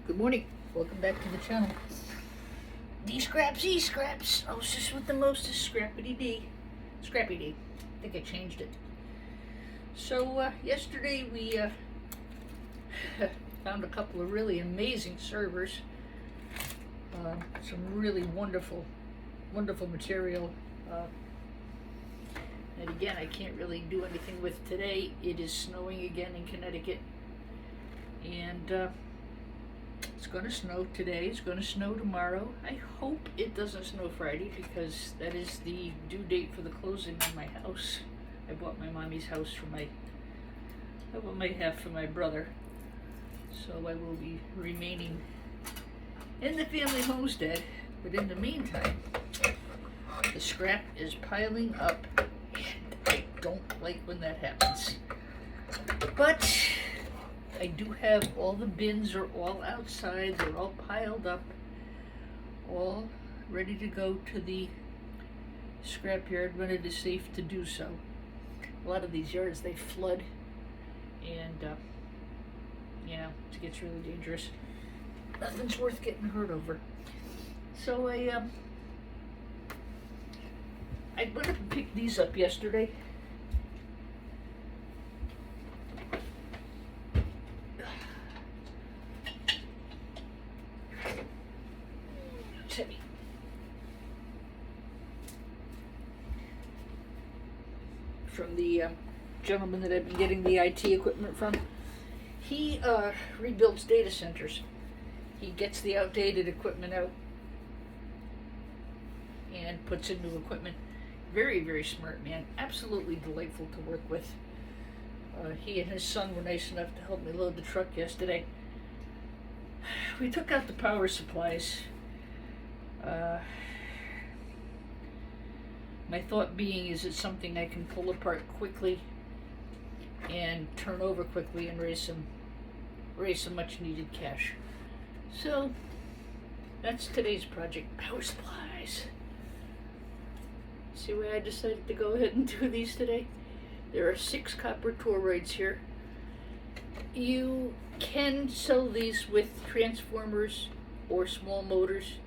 Good morning. Welcome back to the channel. D-Scraps, E-Scraps. I was just with the mostest Scrappity D. Scrappy D. I think I changed it. So, yesterday we found a couple of really amazing servers. Some really wonderful material. And again, I can't really do anything with today. It is snowing again in Connecticut. And, it's going to snow today, it's going to snow tomorrow. I hope it doesn't snow Friday because that is the due date for the closing on my house. I bought my mommy's house for I bought my half for my brother. So I will be remaining in the family homestead. But in the meantime, the scrap is piling up and I don't like when that happens. But I do have all the bins are all outside, they're all piled up, all ready to go to the scrapyard when it is safe to do so. A lot of these yards, they flood, and it gets really dangerous. Nothing's worth getting hurt over. So I went up and picked these up yesterday. Heavy. From the gentleman that I've been getting the IT equipment from. He rebuilds data centers. He gets the outdated equipment out and puts in new equipment. Very, very smart man. Absolutely delightful to work with. He and his son were nice enough to help me load the truck yesterday. We took out the power supplies. My thought being is it's something I can pull apart quickly and turn over quickly and raise some much needed cash. So that's today's project, power supplies. See why I decided to go ahead and do these today? There are 6 copper torriids here. You can sell these with transformers or small motors.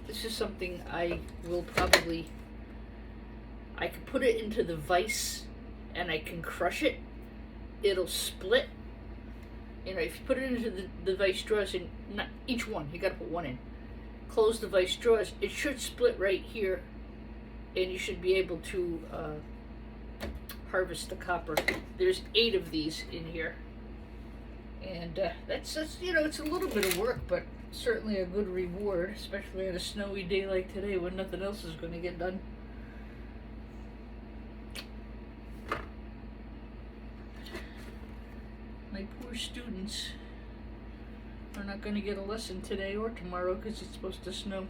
This is something I will probably, I can put it into the vise and I can crush it. It'll split. You know, if you put it into the vise drawers, and not each one, you gotta put one in. Close the vise drawers, it should split right here and you should be able to harvest the copper. There's 8 of these in here. And that's it's a little bit of work, but certainly a good reward, especially on a snowy day like today when nothing else is going to get done. My poor students are not going to get a lesson today or tomorrow because it's supposed to snow.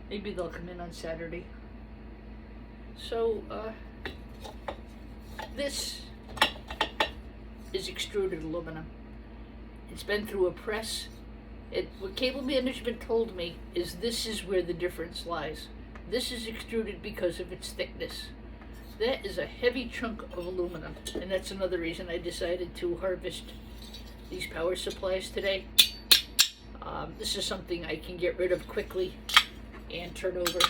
Maybe they'll come in on Saturday. So, this is extruded aluminum. It's been through a press. What cable management told me is this is where the difference lies. This is extruded because of its thickness. That is a heavy chunk of aluminum, and that's another reason I decided to harvest these power supplies today. This is something I can get rid of quickly and turn over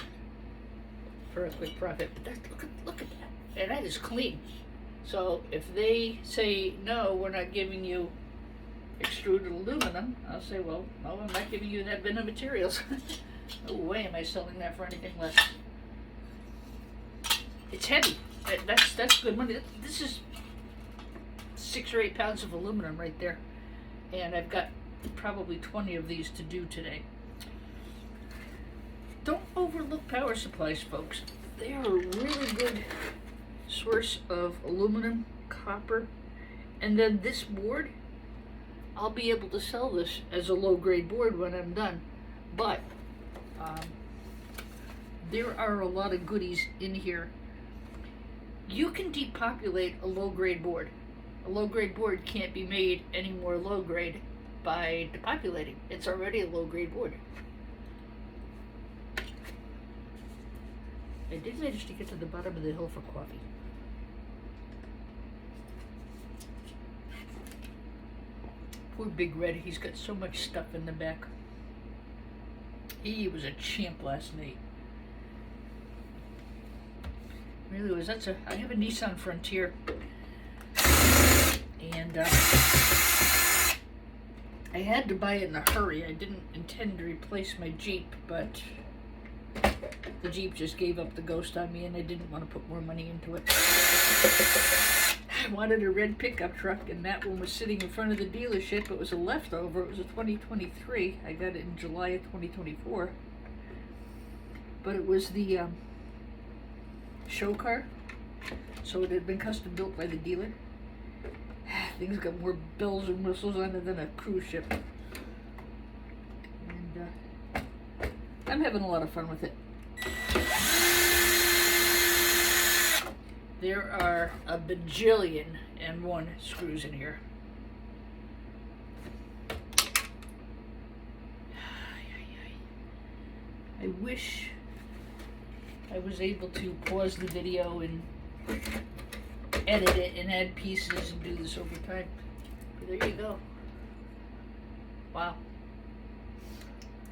for a quick profit. But look at that, and that is clean. So if they say, no, we're not giving you extruded aluminum, I'll say, well, no, I'm not giving you that bin of materials. No way am I selling that for anything less. It's heavy. That's good money. This is 6 or 8 pounds of aluminum right there. And I've got probably 20 of these to do today. Don't overlook power supplies, folks. They are a really good source of aluminum, copper, and then this board, I'll be able to sell this as a low-grade board when I'm done. But there are a lot of goodies in here. You can depopulate a low-grade board. A low-grade board can't be made any more low-grade by depopulating. It's already a low-grade board. I did manage to get to the bottom of the hill for coffee. Poor Big Red, he's got so much stuff in the back. He was a champ last night. Really was. I have a Nissan Frontier, and I had to buy it in a hurry. I didn't intend to replace my Jeep, but the Jeep just gave up the ghost on me, and I didn't want to put more money into it. I wanted a red pickup truck, and that one was sitting in front of the dealership. It was a leftover. It was a 2023. I got it in July of 2024. But it was the show car, so it had been custom built by the dealer. Things got more bells and whistles on it than a cruise ship. And I'm having a lot of fun with it. There are a bajillion and one screws in here. I wish I was able to pause the video and edit it and add pieces and do this over time. But there you go. Wow.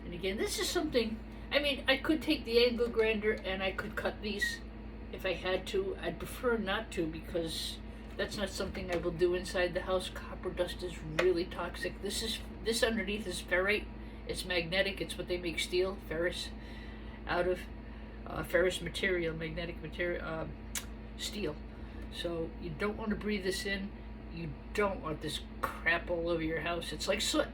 And again, this is something, I mean, I could take the angle grinder and I could cut these if I had to. I'd prefer not to, because that's not something I will do inside the house. Copper dust is really toxic. This underneath is ferrite. It's magnetic. It's what they make steel, ferrous, out of ferrous material, magnetic material, steel. So you don't want to breathe this in. You don't want this crap all over your house. It's like soot,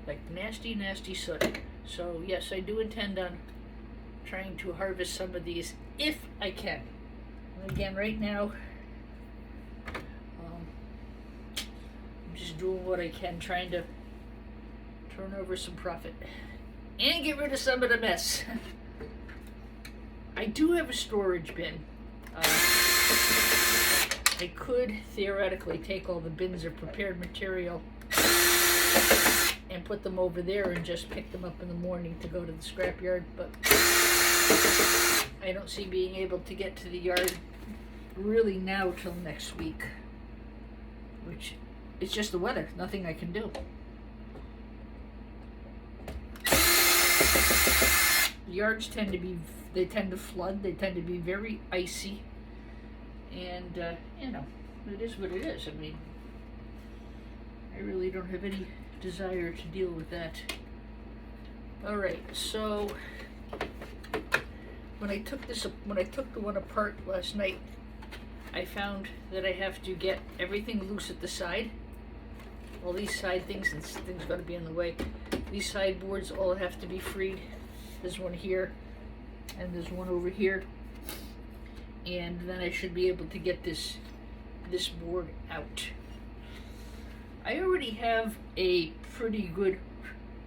like nasty, nasty soot. So yes, I do intend on trying to harvest some of these if I can. And again, right now, I'm just doing what I can, trying to turn over some profit and get rid of some of the mess. I do have a storage bin. I could theoretically take all the bins of prepared material and put them over there and just pick them up in the morning to go to the scrapyard, but I don't see being able to get to the yard really now till next week, which it's just the weather, nothing I can do. Yards tend to flood, they tend to be very icy, and you know, it is what it is. I mean, I really don't have any desire to deal with that. Alright, so when I took the one apart last night, I found that I have to get everything loose at the side. All these side things, and things got to be in the way. These sideboards all have to be freed. There's one here, and there's one over here, and then I should be able to get this board out. I already have a pretty good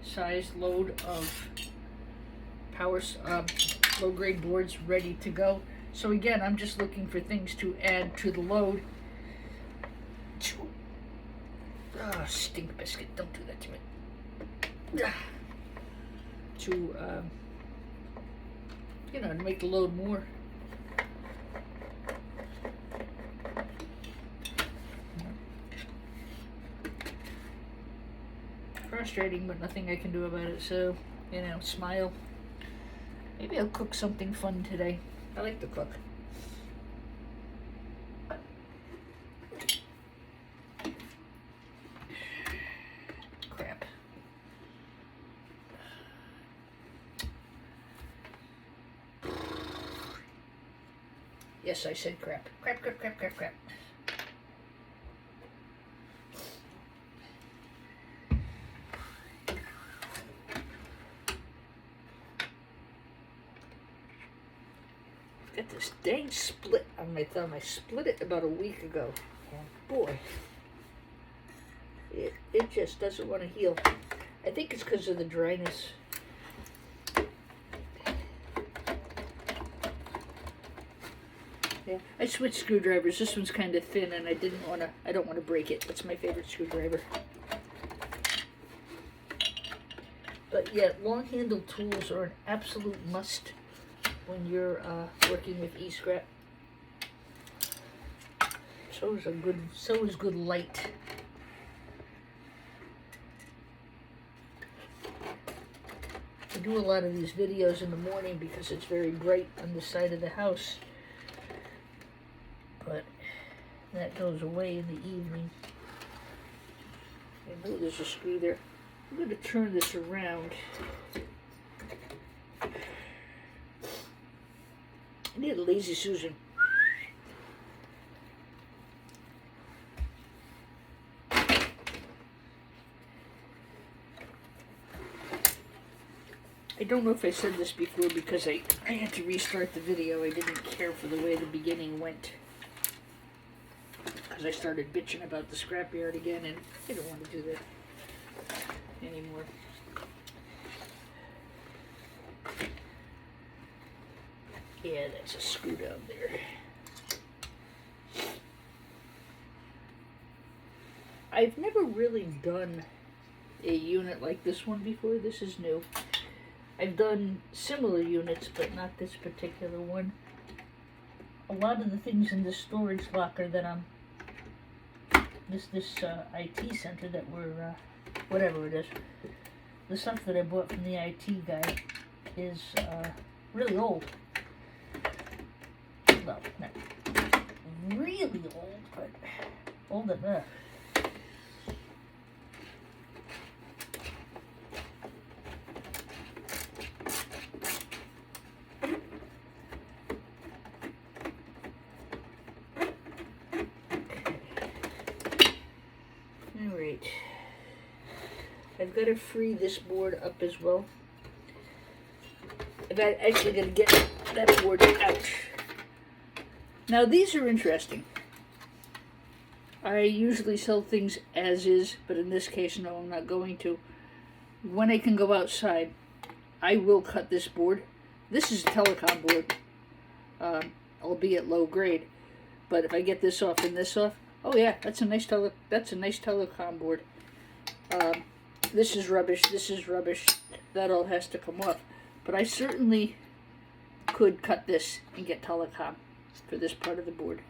sized load of low grade boards ready to go. So again, I'm just looking for things to add to the load. Stink biscuit, don't do that to me. To you know, to make the load more. Frustrating, but nothing I can do about it. So, you know, smile. Maybe I'll cook something fun today. I like to cook. Crap. Yes, I said crap. Crap, crap, crap, crap, crap. Got this dang split on my thumb. I split it about a week ago. And boy, it just doesn't want to heal. I think it's because of the dryness. Yeah, I switched screwdrivers. This one's kind of thin, and I don't want to break it. That's my favorite screwdriver. But yeah, long-handled tools are an absolute must when you're working with e-scrap. So is good light. do a lot of these videos in the morning because it's very bright on the side of the house. But that goes away in the evening. I know there's a screw there. I'm going to turn this around. I need a lazy Susan. I don't know if I said this before because I had to restart the video. I didn't care for the way the beginning went. Because I started bitching about the scrapyard again, and I don't want to do that anymore. Yeah, that's a screw down there. I've never really done a unit like this one before. This is new. I've done similar units, but not this particular one. A lot of the things in this storage locker that I'm, this IT center that we're, whatever it is, the stuff that I bought from the IT guy is really old. Well, not really old, but old enough. I've got to free this board up as well. I'm actually going to get that board out. Now these are interesting. I usually sell things as is, but in this case, no, I'm not going to. When I can go outside, I will cut this board. This is a telecom board, albeit low grade. But if I get this off and this off, oh yeah, that's a nice telecom board. This is rubbish, this is rubbish, that all has to come off. But I certainly could cut this and get telecom for this part of the board.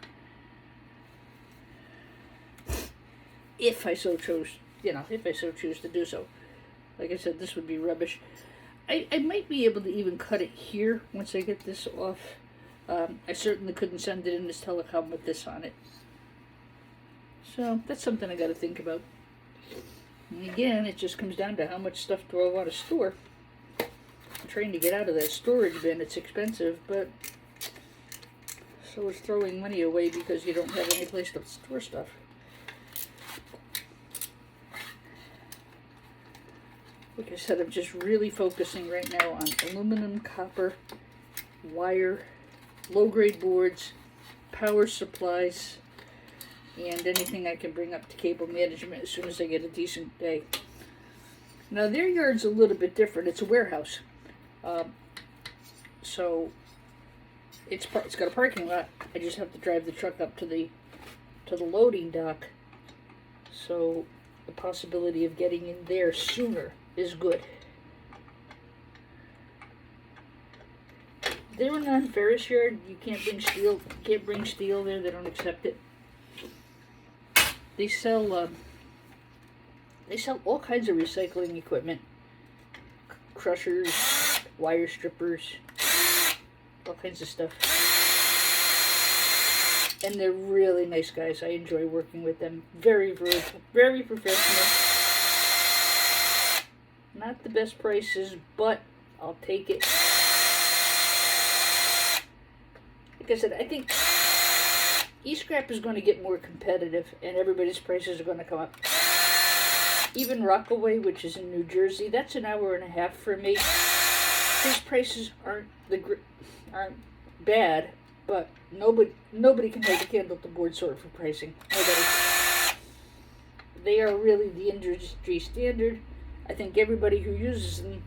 If I so chose, if I so choose to do so. Like I said, this would be rubbish. I might be able to even cut it here once I get this off. I certainly couldn't send it in as telecom with this on it. So that's something I got to think about. And again, it just comes down to how much stuff do I want to store. I'm trying to get out of that storage bin. It's expensive, but so is throwing money away because you don't have any place to store stuff. Like I said, I'm just really focusing right now on aluminum, copper, wire, low-grade boards, power supplies, and anything I can bring up to cable management as soon as I get a decent day. Now their yard's a little bit different. It's a warehouse, so it's got a parking lot. I just have to drive the truck up to the loading dock. So the possibility of getting in there sooner is good. They're a non-ferrous yard. You can't bring steel. You can't bring steel there. They don't accept it. They sell all kinds of recycling equipment, crushers, wire strippers, all kinds of stuff. And they're really nice guys. I enjoy working with them. Very, very, very professional. Not the best prices, but I'll take it. Like I said, I think E-scrap is going to get more competitive, and everybody's prices are going to come up. Even Rockaway, which is in New Jersey, that's an hour and a half for me. His prices aren't bad, but nobody can hold a candle to board sort for pricing. Nobody. They are really the industry standard. I think everybody who uses them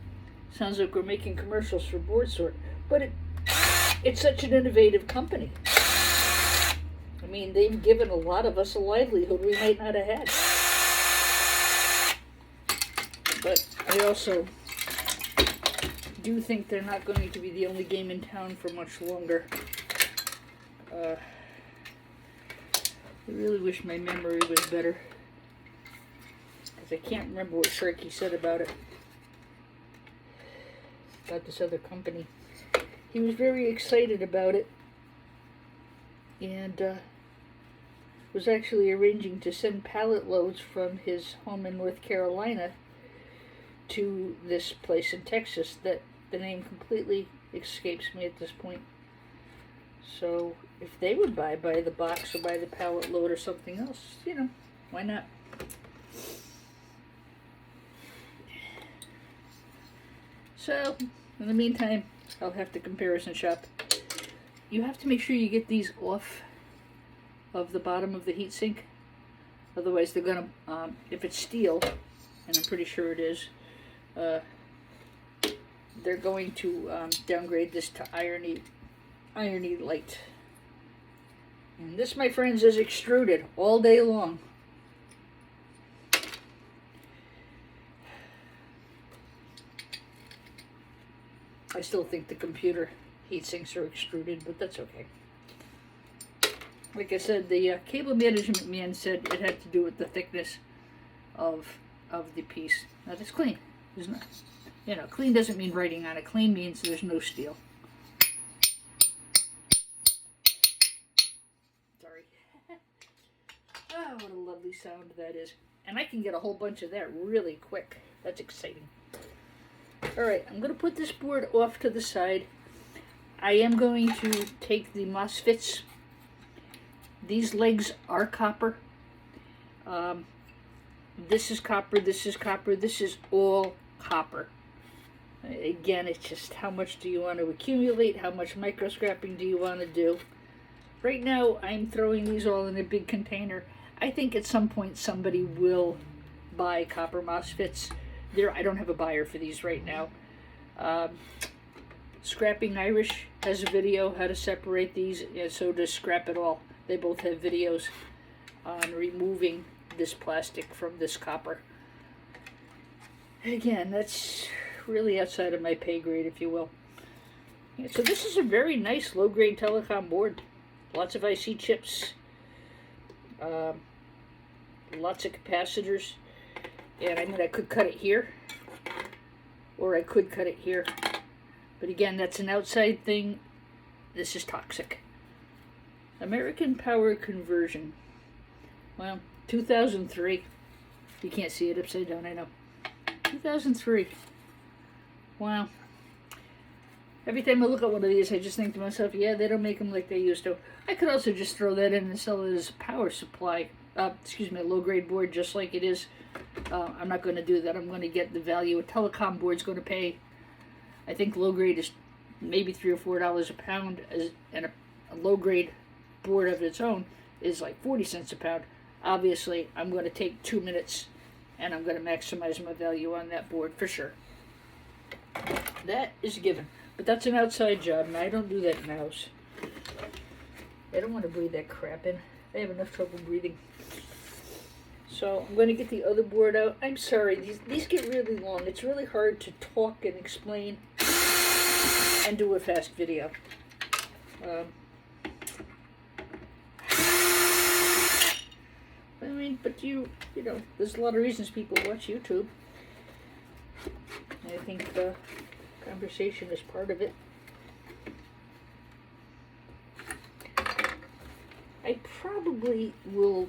sounds like we're making commercials for board sort, but it's such an innovative company. I mean, they've given a lot of us a livelihood we might not have had. But I also do think they're not going to be the only game in town for much longer. I really wish my memory was better, because I can't remember what Sharky said about it. about this other company. He was very excited about it, and was actually arranging to send pallet loads from his home in North Carolina to this place in Texas that the name completely escapes me at this point. So if they would buy the box or buy the pallet load or something else, you know, why not? So in the meantime, I'll have to comparison shop. You have to make sure you get these off of the bottom of the heatsink. Otherwise they're gonna, if it's steel, and I'm pretty sure it is, they're going to downgrade this to irony light. And this, my friends, is extruded all day long. I still think the computer heat sinks are extruded, but that's okay. Like I said, the cable management man said it had to do with the thickness of the piece. Now that's clean, isn't it? You know, clean doesn't mean writing on it. Clean means there's no steel. Sorry. Oh, what a lovely sound that is. And I can get a whole bunch of that really quick. That's exciting. Alright, I'm going to put this board off to the side. I am going to take the MOSFETs. These legs are copper. This is copper, this is copper, this is all copper. Again, it's just how much do you want to accumulate, how much micro scrapping do you want to do. Right now, I'm throwing these all in a big container. I think at some point somebody will buy copper MOSFETs. I don't have a buyer for these right now. Scrapping Irish has a video how to separate these, and so does Scrap It All. They both have videos on removing this plastic from this copper. Again, that's really outside of my pay grade, if you will. Yeah, so this is a very nice low-grade telecom board. Lots of IC chips, lots of capacitors. And I mean, I could cut it here, or I could cut it here. But again, that's an outside thing. This is toxic. American Power Conversion. Well, 2003. You can't see it upside down, I know. 2003. Wow. Every time I look at one of these, I just think to myself, yeah, they don't make them like they used to. I could also just throw that in and sell it as a power supply. A low-grade board just like it is. I'm not going to do that. I'm going to get the value a telecom board's going to pay. I think low-grade is maybe $3 or $4 a pound, and a low-grade board of its own is like 40 cents a pound. Obviously, I'm going to take 2 minutes, and I'm going to maximize my value on that board for sure. That is a given. But that's an outside job, and I don't do that in the house. I don't want to breathe that crap in. I have enough trouble breathing. So I'm going to get the other board out. I'm sorry, these get really long. It's really hard to talk and explain and do a fast video. I mean, but you know, there's a lot of reasons people watch YouTube. I think conversation is part of it. I probably will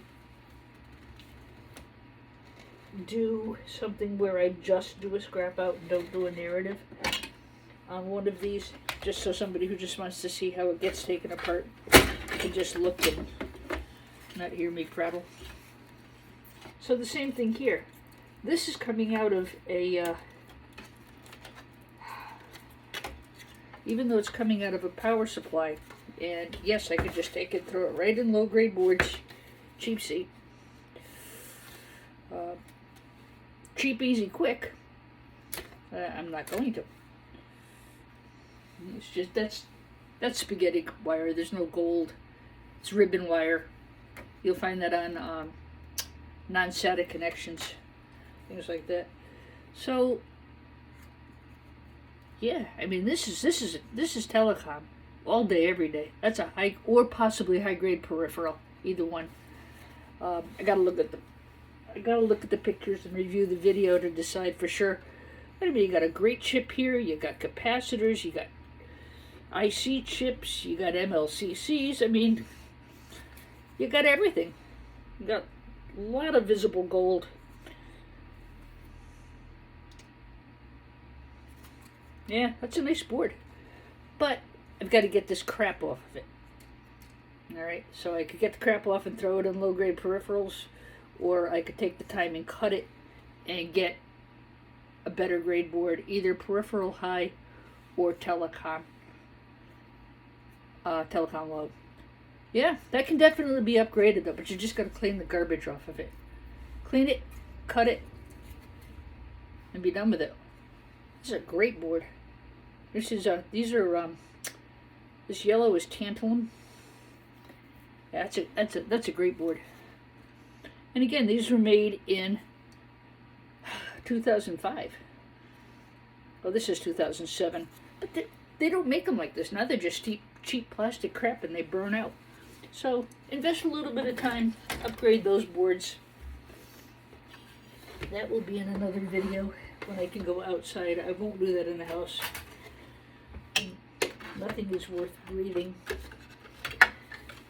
do something where I just do a scrap out and don't do a narrative on one of these, just so somebody who just wants to see how it gets taken apart can just look and not hear me prattle. So the same thing here. This is coming out of a, even though it's coming out of a power supply, and yes, I could just take it, throw it right in low-grade boards, cheap seat. Cheap, easy, quick. I'm not going to. It's just, that's spaghetti wire. There's no gold. It's ribbon wire. You'll find that on non-SATA connections, things like that. So yeah, I mean, this is telecom all day, every day. That's a high or possibly high-grade peripheral, either one. I gotta look at the pictures and review the video to decide for sure. I mean, you got a great chip here, you got capacitors, you got IC chips, you got MLCCs. I mean, you got everything. You got a lot of visible gold. Yeah, that's a nice board. But I've got to get this crap off of it. Alright, so I could get the crap off and throw it in low-grade peripherals, or I could take the time and cut it and get a better grade board, either peripheral high or telecom low. Yeah, that can definitely be upgraded though, but you just got to clean the garbage off of it. Clean it, cut it, and be done with it. This is a great board. This is this yellow is tantalum. Yeah, that's a great board. And again, these were made in 2005. Oh, this is 2007. But they don't make them like this now. They're just cheap plastic crap, and they burn out. So invest a little bit of time, upgrade those boards. That will be in another video when I can go outside. I won't do that in the house. Nothing is worth breathing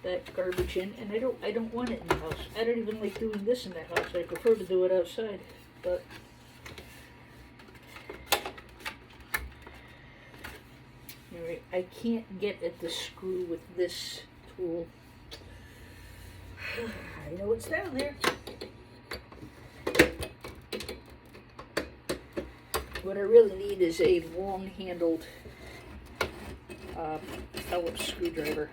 that garbage in, and I don't want it in the house. I don't even like doing this in the house. I prefer to do it outside. But anyway, I can't get at the screw with this tool. I know it's down there. What I really need is a long-handled Phillips screwdriver.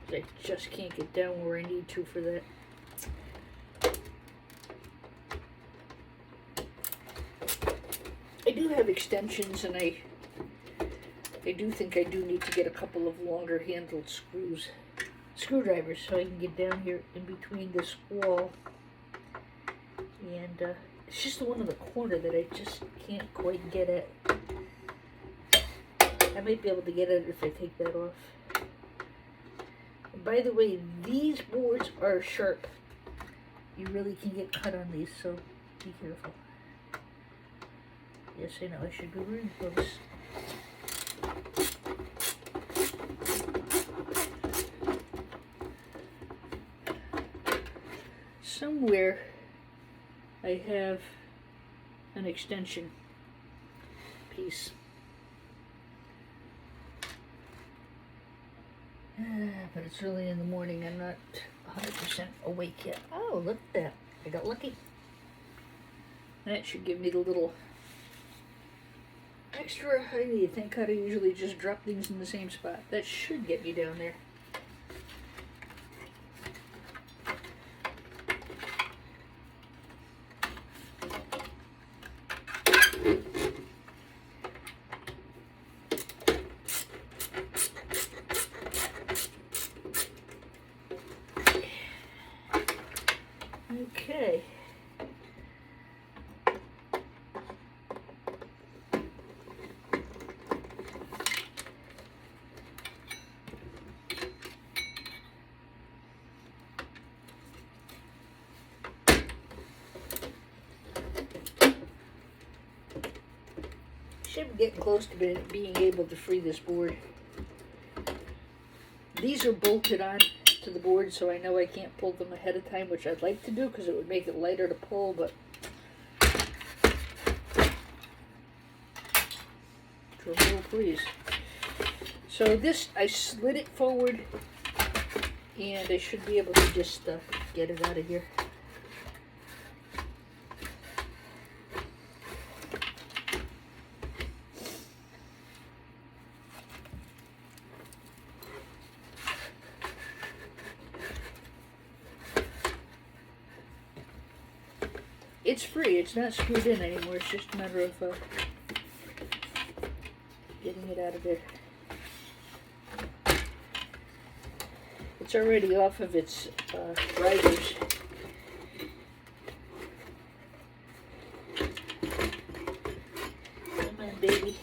I just can't get down where I need to for that. I do have extensions, and I do think I do need to get a couple of longer handled screwdrivers so I can get down here in between this wall. And it's just the one in the corner that I just can't quite get at. I might be able to get at it if I take that off. And by the way, these boards are sharp. You really can get cut on these, so be careful. Yes, I know, I should be wearing gloves. Somewhere I have an extension piece. But it's early in the morning. I'm not 100% awake yet. Oh, look at that. I got lucky. That should give me the little extra. I think I usually just drop things in the same spot. That should get me down there. Okay. Should be getting close to being able to free this board. These are bolted on to the board, so I know I can't pull them ahead of time, which I'd like to do because it would make it lighter to pull, but drum roll please. So this, I slid it forward, and I should be able to just get it out of here. It's free, it's not screwed in anymore, it's just a matter of getting it out of there. It's already off of its risers. Come on, baby.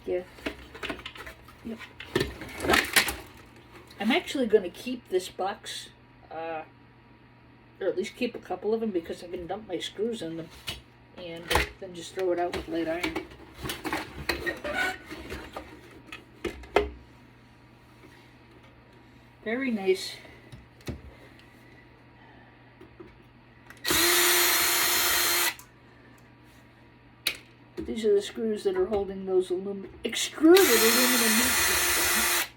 Yeah. Yep. I'm actually going to keep this box or at least keep a couple of them because I can dump my screws in them and then just throw it out with light iron. Very nice. These are the screws that are holding those extruded aluminum meat sticks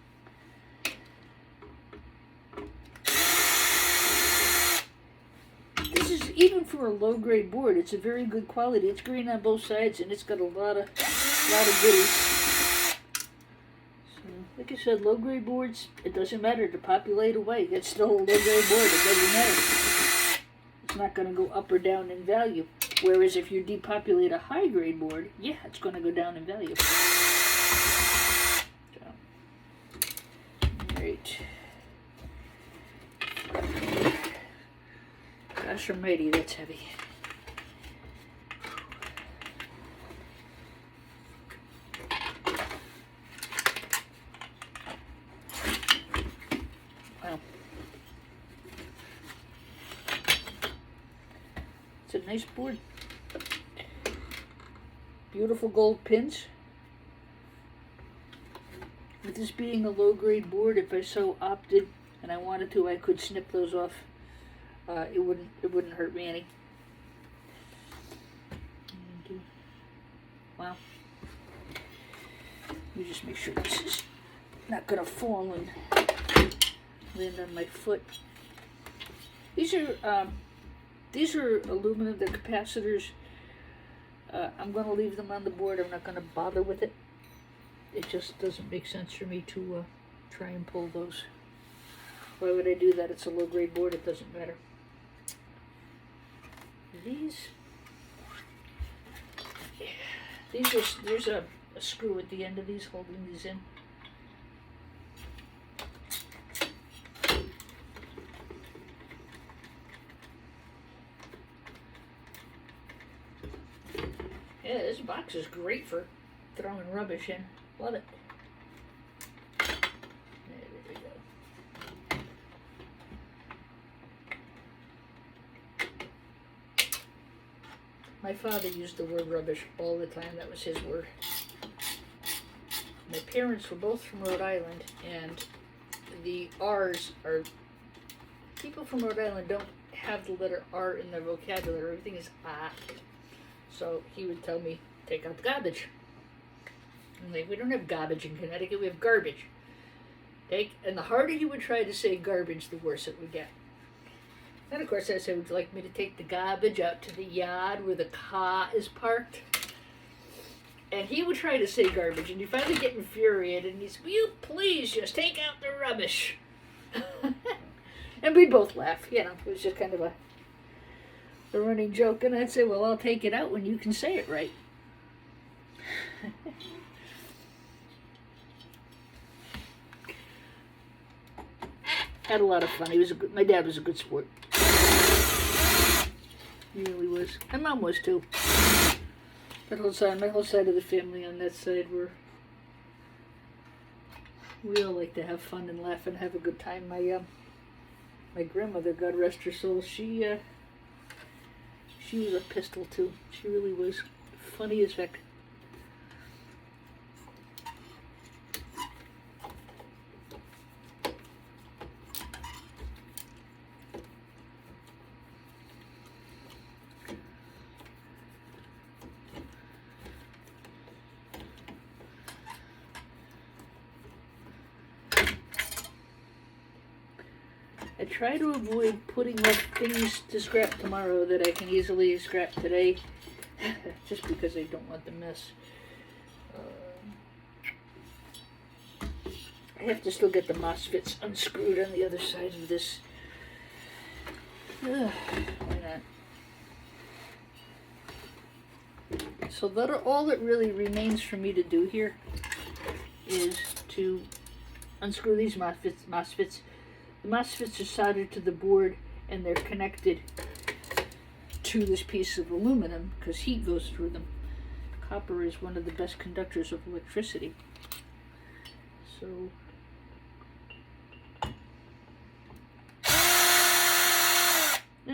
down. This is, even for a low-grade board, it's a very good quality. It's green on both sides, and it's got a lot of goodies. So, like I said, low-grade boards, it doesn't matter to populate away. It's still a low-grade board. It doesn't matter. It's not going to go up or down in value. Whereas if you depopulate a high-grade board, yeah, it's going to go down in value. So, alright. Gosh almighty, that's heavy. Wow. It's a nice board. Beautiful gold pins. With this being a low-grade board, if I so opted and I wanted to, I could snip those off. It wouldn't hurt me any. Wow. Let me just make sure this is not gonna fall and land on my foot. These are aluminum, they're capacitors. I'm going to leave them on the board. I'm not going to bother with it. It just doesn't make sense for me to try and pull those. Why would I do that? It's a low-grade board. It doesn't matter. There's a screw at the end of these holding these in. Yeah, this box is great for throwing rubbish in. Love it. There we go. My father used the word rubbish all the time. That was his word. My parents were both from Rhode Island, and the R's are... People from Rhode Island don't have the letter R in their vocabulary. Everything is ah. So he would tell me, take out the garbage. I'm like, we don't have garbage in Connecticut, we have garbage. And the harder he would try to say garbage, the worse it would get. And of course I said, would you like me to take the garbage out to the yard where the car is parked? And he would try to say garbage, and you finally get infuriated, and he's, will you please just take out the rubbish? And we'd both laugh, you know, it was just kind of a running joke, and I'd say, well, I'll take it out when you can say it right. Had a lot of fun. My dad was a good sport. He really was. My mom was too. My whole side of the family on that side we all like to have fun and laugh and have a good time. My grandmother, God rest her soul, she was a pistol too. She really was. Funny as heck. I try to avoid putting up things to scrap tomorrow that I can easily scrap today, just because I don't want the mess. I have to still get the MOSFETs unscrewed on the other side of this. Why not? So all that really remains for me to do here is to unscrew these MOSFETs. The MOSFETs are soldered to the board, and they're connected to this piece of aluminum because heat goes through them. Copper is one of the best conductors of electricity. So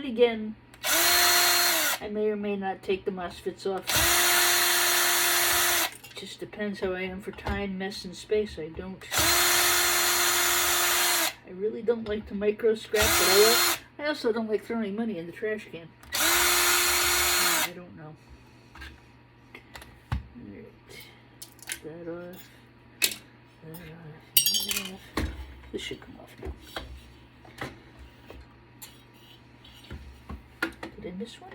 again. I may or may not take the MOSFETs off. Just depends how I am for time, mess, and space. I really don't like to micro scrap, but I also don't like throwing money in the trash can. I don't know. Alright. That off. That off. This should come off now. Did I miss one?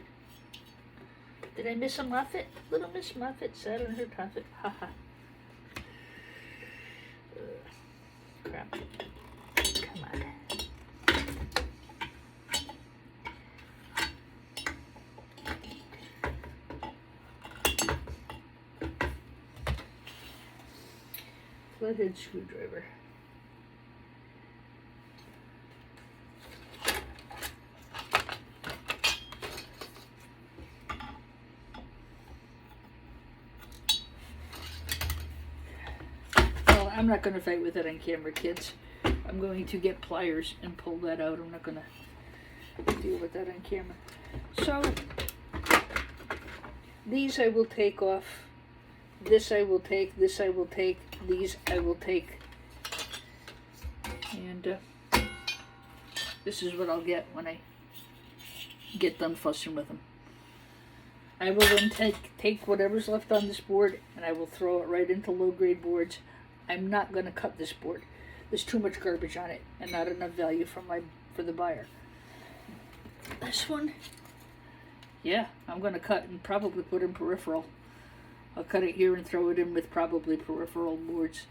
Did I miss a Moffat? Little Miss Moffat sat on her toffet. Haha. Crap. Come on. Flathead screwdriver. I'm not going to fight with it on camera, kids. I'm going to get pliers and pull that out. I'm not going to deal with that on camera. So, these I will take off. This I will take. This I will take. These I will take. And this is what I'll get when I get done fussing with them. I will then take whatever's left on this board and I will throw it right into low-grade boards. I'm not going to cut this board. There's too much garbage on it and not enough value for the buyer. This one, yeah, I'm going to cut and probably put in peripheral. I'll cut it here and throw it in with probably peripheral boards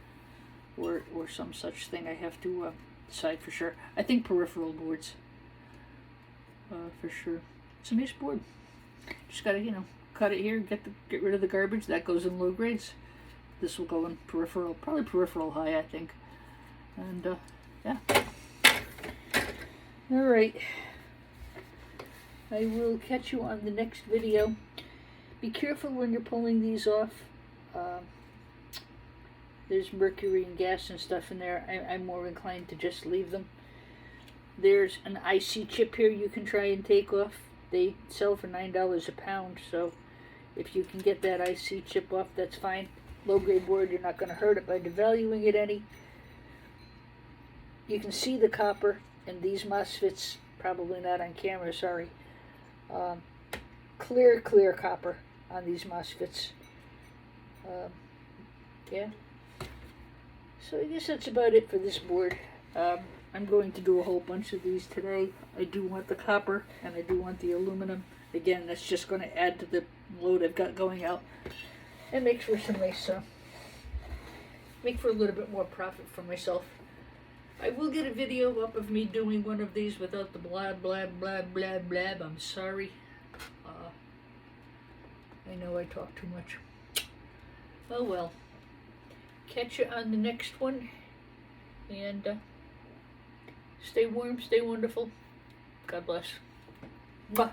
or some such thing. I have to decide for sure. I think peripheral boards for sure. It's a nice board. Just got to, cut it here, get rid of the garbage. That goes in low grades. This will go in peripheral, probably peripheral high, I think. And, yeah. Alright. I will catch you on the next video. Be careful when you're pulling these off. There's mercury and gas and stuff in there. I'm more inclined to just leave them. There's an IC chip here you can try and take off. They sell for $9 a pound, so if you can get that IC chip off, that's fine. Low-grade board, you're not going to hurt it by devaluing it any. You can see the copper in these MOSFETs, probably not on camera, sorry. Clear copper on these MOSFETs. Yeah. So I guess that's about it for this board. I'm going to do a whole bunch of these today. I do want the copper and I do want the aluminum. Again, that's just going to add to the load I've got going out. It makes for some nice, make for a little bit more profit for myself. I will get a video up of me doing one of these without the blah, blah, blah, blah, blah. I'm sorry. I know I talk too much. Oh well. Catch you on the next one. And stay warm, stay wonderful. God bless. Bye.